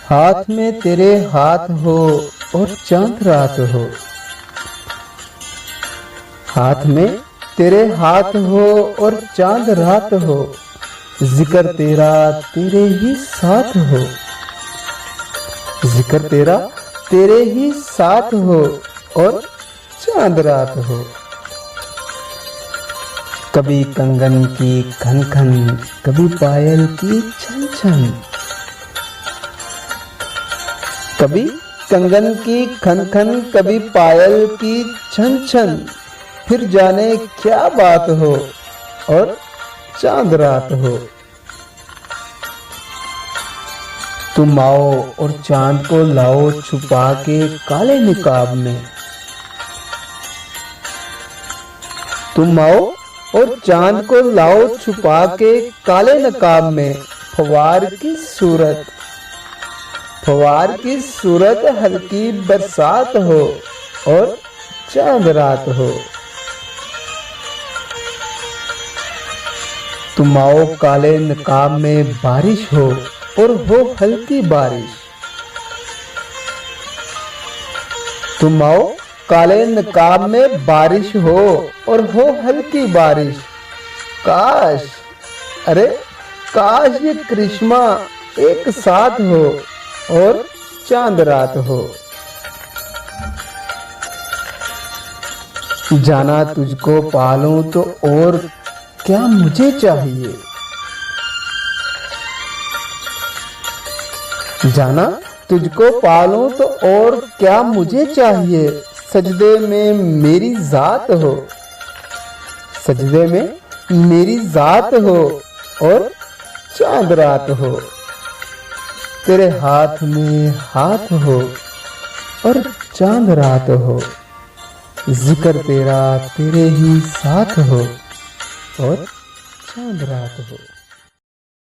हाथ में तेरे हाथ हो और चांद रात हो। हाथ में तेरे हाथ हो और चांद रात हो। जिक्र तेरा तेरे ही साथ हो। जिक्र तेरा तेरे ही साथ हो और चांद रात हो। कभी कंगन की खन खन, कभी पायल की छन छन। कभी कंगन की खन खन, कभी पायल की छन छन। फिर जाने क्या बात हो और चांद रात हो। तुम आओ और चांद को लाओ छुपा के काले निकाब में। तुम आओ और चांद को लाओ छुपा के काले नकाब में। फवार की सूरत, फवार की सूरत, हल्की बरसात हो और चांद रात हो। तुम आओ काले नकाब में बारिश हो और हो हल्की बारिश। तुम आओ काले नकाब में बारिश हो और हो हल्की बारिश। काश, अरे काश ये करिश्मा एक साथ हो और चांद रात हो। जाना तुझको पालूं तो और क्या मुझे चाहिए। जाना तुझको पालूं तो और क्या मुझे चाहिए। सजदे में मेरी जात हो, सजदे में मेरी जात हो और चांद रात हो। तेरे हाथ में हाथ हो और चांद रात हो। जिक्र तेरा तेरे ही साथ हो और चांद रात हो।